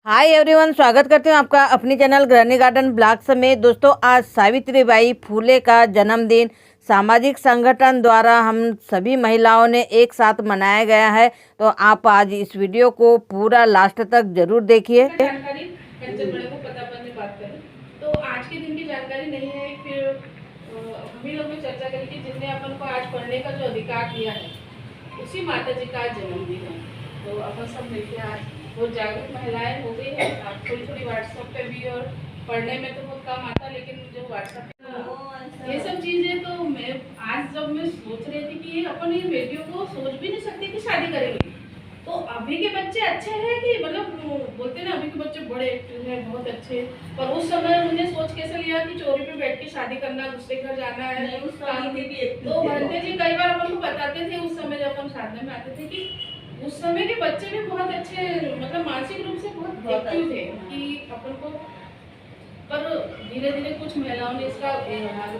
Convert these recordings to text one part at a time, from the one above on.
Hi everyone, स्वागत करती हूँ आपका अपनी चैनल गृहिणी गार्डन ब्लॉग्स में। दोस्तों, आज सावित्रीबाई फुले का जन्मदिन सामाजिक संगठन द्वारा हम सभी महिलाओं ने एक साथ मनाया गया है। तो आप आज इस वीडियो को पूरा लास्ट तक जरूर देखिए। जानकारी बच्चे बड़े को पता करने बात करें तो आज के दिन की जानकारी नहीं है। फिर हम ही लोग में चर्चा करें कि जिसने अपन को आज पढ़ने का जो अधिकार दिया है उसी माता जी का आज जन्मदिन है। तो अपन सब मिलकर आज बहुत जागरूक महिलाएं हो गई है। आप थोड़ी थोड़ी व्हाट्सएप पे भी, और पढ़ने में तो बहुत कम आता, लेकिन जो व्हाट्सएप पे ये सब चीजें, तो मैं आज जब मैं सोच रही थी कि अपन ये वीडियो को सोच भी नहीं सकते कि शादी करेंगे। तो अभी के बच्चे अच्छे हैं कि मतलब बोलते ना, अभी के बच्चे बड़े एक्टिव हैं, बहुत अच्छे। पर उस समय मुझे सोच कैसे लिया कि चोरी पे बैठ के शादी करना, दूसरे घर जाना है। तो भंते जी कई बार अपन को बताते थे उस समय जब अपन साधने में आते थे कि उस समय के बच्चे भी बहुत अच्छे, मतलब मानसिक रूप से बहुत एक्टिव थे कि अपन को। पर धीरे धीरे कुछ महिलाओं ने इसका,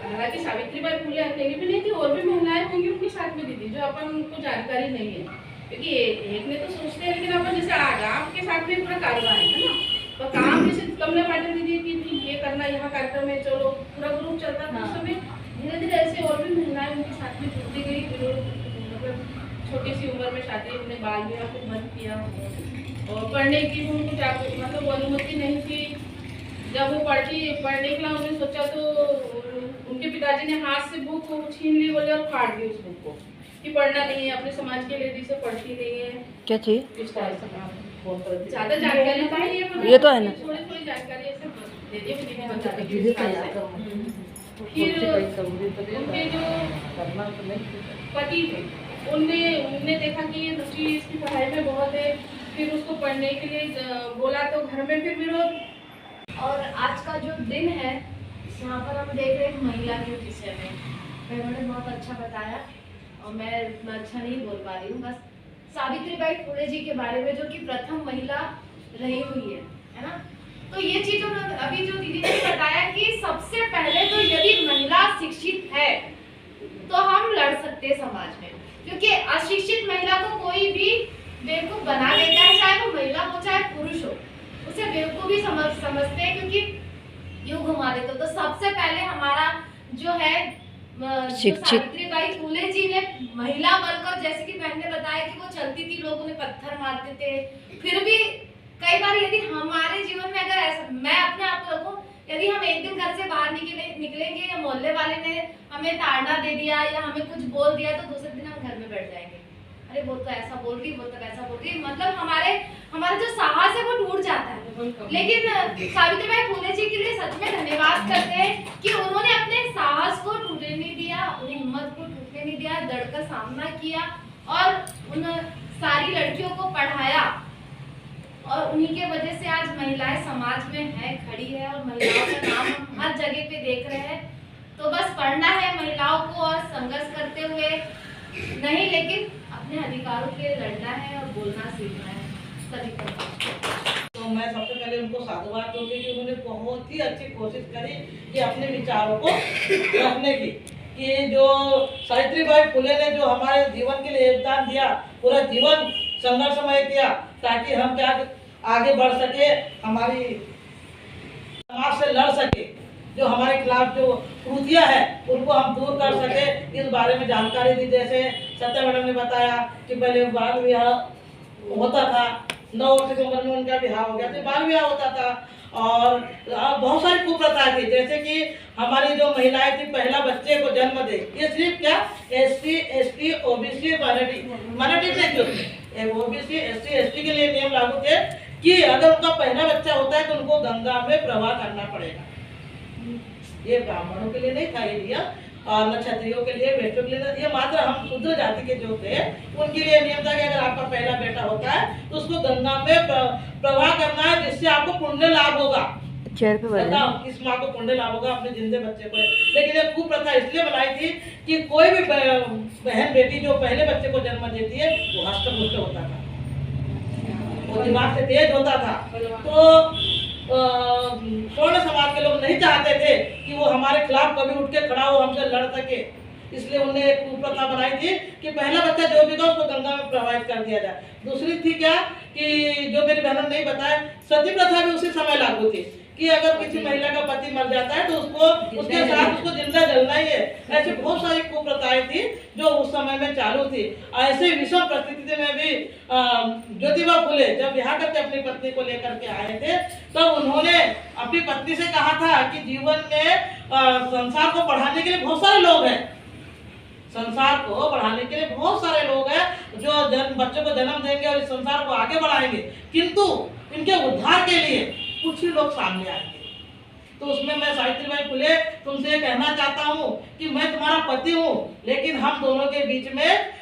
हालांकि सावित्रीबाई फुले अकेली भी नहीं थी, और भी महिलाएं होंगी उनके साथ में दीदी, जो अपन को जानकारी नहीं है। क्योंकि एक ने तो सोचते हैं, लेकिन अपन जैसे आपके साथ में पूरा कारोबार है ना, तो काम जैसे कमला पाटिल दीदी की ये करना, यहाँ कार्यक्रम में चलो पूरा ग्रुप चलता था। उस समय धीरे धीरे ऐसे और भी महिलाएं उनके साथ में जुड़ती गई। मतलब छोटी सी उम्र में शादी, उन्होंने बाल विवाह को बंद किया, और पढ़ने की उनको मतलब अनुमति नहीं थी। जब वो पढ़ने के लिए उन्होंने सोचा तो उनके पिताजी ने हाथ से बुक छीन ली, बोले, और फाड़ दी उस बुक को कि पढ़ना नहीं है, अपने समाज के लेडी से पढ़ती नहीं है। क्या चीज? ज्यादा जानकारी नहीं है, ये तो है ना, थोड़ी थोड़ी जानकारी ऐसे दे दी फिर उनके जो पति थे उनने देखा कि ये रुचि इसकी पढ़ाई में बहुत है। फिर उसको पढ़ने के लिए बोला तो घर में फिर विरोध। और आज का जो दिन है, यहाँ पर हम देख रहे हैं महिला के विषय में। उन्होंने बहुत अच्छा बताया और मैं इतना अच्छा नहीं बोल पा रही हूँ। बस सावित्रीबाई फुले जी के बारे में, जो कि प्रथम महिला रही हुई है ना। तो ये चीज उन्होंने अभी जो दीदी ने बताया कि सबसे पहले तो यदि महिला शिक्षित है तो हम लड़ सकते हैं समाज में, क्योंकि अशिक्षित महिला को कोई भी बेवकूफ बना देता है, चाहे वो महिला हो चाहे पुरुष हो, उसे बेवकूफी समझते हैं, क्योंकि यूं घुमा देते। तो सबसे पहले हमारा जो है सावित्रीबाई फुले जी ने महिला बनकर, जैसे कि बहन ने बताया कि वो चलती थी, लोग उन्हें पत्थर मारते थे, फिर भी कई बार यदि हमारे जीवन में अगर ऐसा, मैं अपने आप को रखूं, यदि हम एक दिन घर से बाहर निकलेंगे या मोहल्ले वाले ने हमें ताड़ना दे दिया या हमें कुछ बोल दिया, तो दूसरे दिन हम घर में बैठ जाएंगे, अरे वो तो ऐसा बोल रही, वो तो ऐसा बोल रही, मतलब हमारा जो साहस है वो टूट जाता है। लेकिन सावित्रीबाई फुले जी के लिए सच में धन्यवाद करते हैं कि उन्होंने अपने साहस को टूटने नहीं दिया, अपनी हिम्मत को टूटने नहीं दिया, दृढ़ सामना किया और उन सारी लड़कियों को पढ़ाया, और उन्हीं के वजह से आज महिलाएं समाज में है, खड़ी है, और महिलाओं का नाम हम हर जगह पे देख रहे हैं। तो बस पढ़ना है महिलाओं को, और संघर्ष करते हुए नहीं, लेकिन अपने अधिकारों के लिए लड़ना है और बोलना सीखना है सभी को। तो मैं सबसे पहले उनको साधुवाद दूंगी कि उन्होंने बहुत ही अच्छी कोशिश करी कि अपने विचारों को रखने की, कि जो सावित्रीबाई फुले ने जो हमारे जीवन के लिए योगदान दिया, पूरा जीवन संघर्षमय किया, ताकि हम क्या आगे बढ़ सके, हमारी समाज से लड़ सके, जो हमारे खिलाफ जो कुरीतियां है उनको हम दूर कर सके, इस बारे में जानकारी दी। जैसे सत्या मैडम ने बताया कि पहले बाल विवाह होता था, 9 वर्ष की उम्र में उनका विवाह हो गया, तो बाल विवाह होता था, और बहुत सारी कुप्रथा थी। जैसे कि हमारी जो महिलाएं थी, पहला बच्चे को जन्म दे, ये सिर्फ क्या SC ST OBC माइनॉरिटी से क्यों, OBC SC ST के लिए नियम लागू थे कि अगर उनका पहला बच्चा होता है तो उनको गंगा में प्रवाह करना पड़ेगा। ये ब्राह्मणों के लिए नहीं था ये नियम, और नक्षत्रियों के लिए, बेटों के लिए, ये मात्र हम शूद्र जाति के जो थे उनके लिए नियम था कि अगर आपका पहला बेटा होता है तो उसको गंगा में प्रवाह करना है, जिससे आपको पुण्य लाभ होगा। बताओ किस माँ को पुण्य लाभ होगा अपने जिंदे बच्चे को। लेकिन ये कुप्रथा इसलिए बनाई थी कि कोई भी बहन बेटी जो पहले बच्चे को जन्म देती है वो हष्टपुष्ट होता था, वो दिमाग से तेज होता था। तो स्वर्ण समाज के लोग नहीं चाहते थे कि वो हमारे खिलाफ कभी उठ के खड़ा हो, हमसे लड़ सके। इसलिए उन्होंने एक कुप्रथा बनाई थी कि पहला बच्चा जो भी था उसको गंगा में प्रवाहित कर दिया जाए। दूसरी थी क्या कि जो मेरी बहनों ने नहीं बताया, सती प्रथा भी उसी समय लागू थी कि अगर किसी महिला का पति मर जाता है तो उसको उसके साथ उसको जिंदा जलना ही है। ऐसे बहुत सारी कुप्रथाएं थी जो उस समय में चालू थी। ऐसे विषम परिस्थिति में भी ज्योतिबा फुले जब विवाह करके अपनी पत्नी को लेकर के आए थे तब उन्होंने अपनी पत्नी से कहा था कि जीवन में संसार को बढ़ाने के लिए बहुत सारे लोग हैं, संसार को बढ़ाने के लिए बहुत सारे लोग हैं जो बच्चों को जन्म देंगे और इस संसार को आगे बढ़ाएंगे, किंतु इनके उद्धार के लिए कुछ ही लोग सामने आएंगे। तो उसमें मैं सावित्रीबाई फुले तुमसे ये कहना चाहता हूँ कि मैं तुम्हारा पति हूँ, लेकिन हम दोनों के बीच में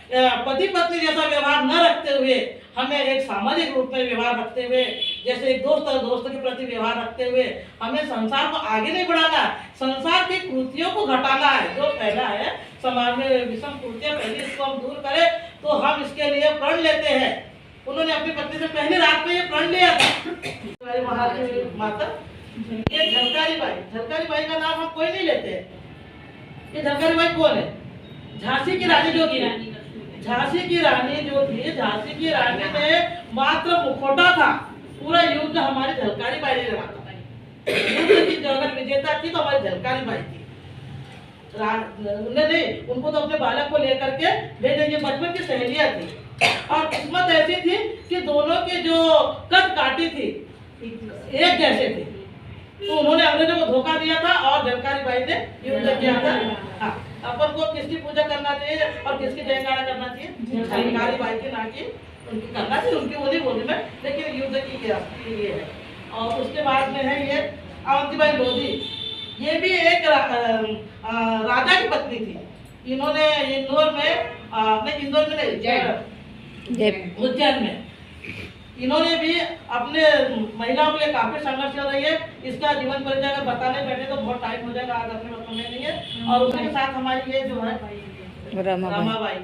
पति पत्नी जैसा व्यवहार न रखते हुए हमें एक सामाजिक रूप में व्यवहार रखते हुए, जैसे एक दोस्त और दोस्त के प्रति व्यवहार रखते हुए हमें संसार को आगे नहीं बढ़ाना, संसार की कुरीतियों को घटाना है। जो फैला है समाज में विषम कुरीतियां पहले इसको हम दूर करें तो हम इसके लिए प्रण लेते हैं। उन्होंने अपनी पत्नी से पहली रात में ये प्रण लिया था। वहाँ की माता ये झलकारी बाई का नाम हम कोई नहीं लेते। ये झलकारी बाई कौन है? झांसी की रानी जो थी, झांसी की रानी जो थी, झांसी की रानी में मात्र मुखौटा था, पूरा युद्ध हमारी झलकारी बाई ने लड़ा था। युद्ध की अगर विजेता थी तो हमारी झलकारी बाई थी। नहीं, उनको तो अपने बालक को लेकर के भेजे, ये बचपन की सहेलियां थी और किस्मत ऐसी थी कि दोनों के जो कद काटी थी एक जैसे थे, तो उन्होंने अंग्रेजों को धोखा दिया था और झलकारी बाई ने युद्ध किया था। हाँ, अपन को किसकी पूजा करना चाहिए और किसकी जयकारा करना चाहिए? झलकारी बाई की, ना कि उनकी करना चाहिए, उनकी वो नहीं बोली मैं, लेकिन युद्ध की ये है। और उसके बाद में है ये अवंतीबाई लोधी, ये भी एक राजा की पत्नी थी। इन्होंने इंदौर में उज्जैन में इन्होंने भी अपने महिलाओं के लिए काफी संघर्ष कर रही है। इसका जीवन परिचय अगर बताने बैठे तो बहुत टाइम हो जाएगा, आज अपने समय नहीं है। और उसके साथ हमारी ये जो है रमाबाई,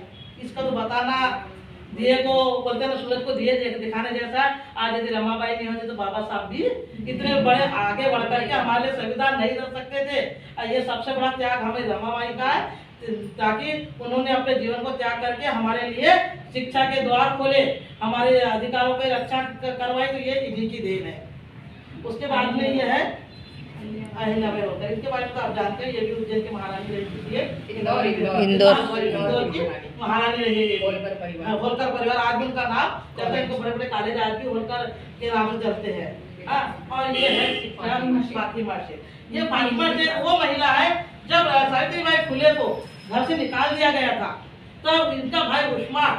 इसका तो बताना दिए को बोलते हैं ना, सूरज को दिए दिखाने जैसा। आज यदि रमाबाई नहीं होती तो बाबा साहब भी इतने बड़े आगे बढ़ करके हमारे लिए संविधान नहीं रख सकते थे। ये सबसे बड़ा त्याग हमें रमाबाई का है, ताकि उन्होंने अपने जीवन को त्याग करके हमारे लिए शिक्षा के द्वार खोले, हमारे अधिकारों की रक्षा करवाई, तो ये इन्हीं की देन है। उसके बाद में ये है अहिल्याबाई होलकर, इसके बारे में तो आप जानते हैं, ये भी उज्जैन की महारानी रही थी, इंदौर की महारानी रही, होलकर परिवार। आज भी उनका नाम जैसे इनको बड़े बड़े कॉलेज आज भी होलकर के नाम से चलते हैं। और ये है फातिमा शेख। ये फातिमा शेख वो महिला है, जब सावित्रीबाई फुले को घर से निकाल दिया गया था तब इनका भाई उस्मान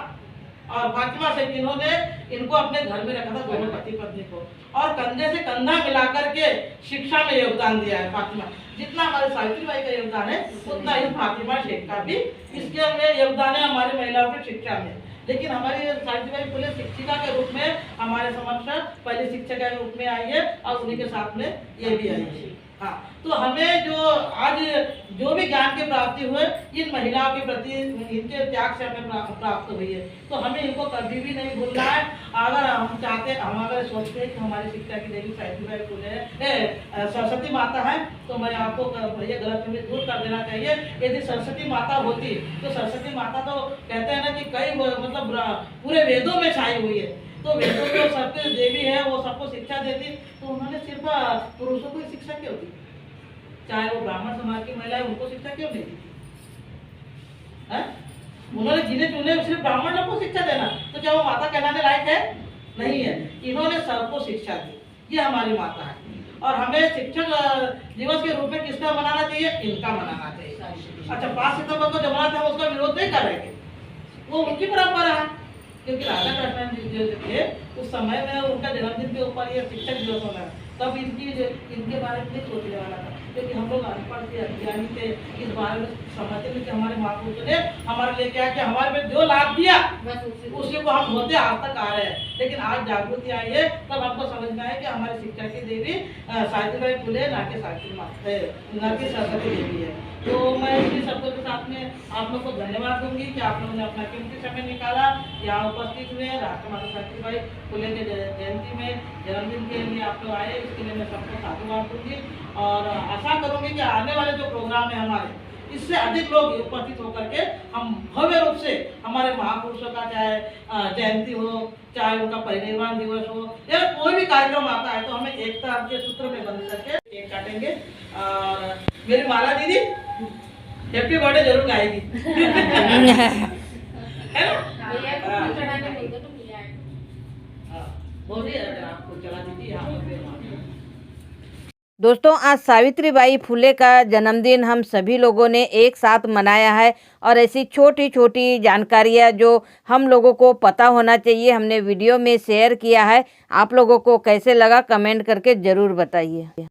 और फातिमा शेख, इन्होंने इनको अपने घर में रखा था, दोनों पति पत्नी को, और कंधे से कंधा मिलाकर के शिक्षा में योगदान दिया है फातिमा। जितना हमारे सावित्रीबाई का योगदान है उतना ही फातिमा शेख का भी इसके में योगदान है हमारी महिलाओं की शिक्षा में। लेकिन हमारी सावित्रीबाई फुले शिक्षिका के रूप में हमारे समक्ष पहले शिक्षिका के रूप में आई है और उन्हीं के साथ में ये भी आई है। हाँ, तो हमें जो आज जो भी ज्ञान की प्राप्ति हुए इन महिलाओं के प्रति इनके त्याग से हमें प्राप्त हुई है, तो हमें इनको कभी भी नहीं भूलना है। अगर हम चाहते, हम अगर सोचते हैं कि हमारी शिक्षा की देवी सावित्रीबाई फुले सरस्वती माता है, तो मैं आपको ये गलतफहमी दूर कर देना चाहिए। यदि सरस्वती माता होती तो सरस्वती माता तो कहते हैं ना कि कई मतलब पूरे वेदों में छाई हुई है, तो वेदों में सबके देवी है, वो सबको शिक्षा देती, तो उन्होंने सिर्फ पुरुषों को शिक्षा क्यों दी? चाहे वो ब्राह्मण समाज की महिला है, उनको शिक्षा क्यों नहीं दी? उन्होंने जिन्हें चुने सिर्फ ब्राह्मण लोग को शिक्षा देना, तो क्या वो माता कहलाने लायक है? नहीं है। इन्होंने सबको शिक्षा दी, ये हमारी माता है। और हमें शिक्षक दिवस के रूप में किसका मनाना चाहिए? इनका मनाना चाहिए। अच्छा, 5 सितंबर को जब मनाते हैं उसका विरोध नहीं करेंगे, वो उनकी परंपरा है, क्योंकि राधा कृष्ण जो थे उस समय में उनका जन्मदिन के ऊपर ये शिक्षक दिवस होना है, तब इनके बारे में नहीं सोचने वाला था, क्योंकि हम लोग अनपढ़ थे, अज्ञानी थे, इस बारे में समझते थे कि हमारे महापुरुषों ने हमारे लिए क्या किया, हमारे में जो लाभ दिया उसी को हम होते आज तक आ रहे हैं। लेकिन आज जागृति आई है, तब हमको समझना है कि हमारी शिक्षा की देवी सावित्रीबाई फुले, ना कि सरस्वती देवी है। तो मैं इन्हीं शब्दों के साथ में आप लोग को धन्यवाद दूंगी कि आप लोगों ने अपना कीमती समय निकाला, यहाँ उपस्थित हुए, राष्ट्रमाता सावित्रीबाई फुले के जयंती में जन्मदिन के लिए आप लोग आए, इसके लिए मैं सबको साधुवाद दूंगी। और आशा करूंगी कि आने वाले जो प्रोग्राम है हमारे, इससे अधिक लोग उपस्थित होकर के हम भव्य रूप से हमारे महापुरुषों का चाहे जयंती हो, चाहे उनका परिनिर्वाण दिवस हो या कोई भी कार्यक्रम आता है तो हमें एकता के सूत्र में बंध करके केक काटेंगे। और मेरी माला दीदी हैप्पी बर्थडे जरूर गाएगी है ना? भैया को फूल चढ़ाने बोलते तो भैया आएंगे। बोलिए अगर आपको चला दीजिए यहाँ पर। दोस्तों आज सावित्रीबाई फुले का जन्मदिन हम सभी लोगों ने एक साथ मनाया है और ऐसी छोटी छोटी जानकारियाँ जो हम लोगों को पता होना चाहिए हमने वीडियो में शेयर किया है। आप लोगों को कैसे लगा कमेंट करके ज़रूर बताइए।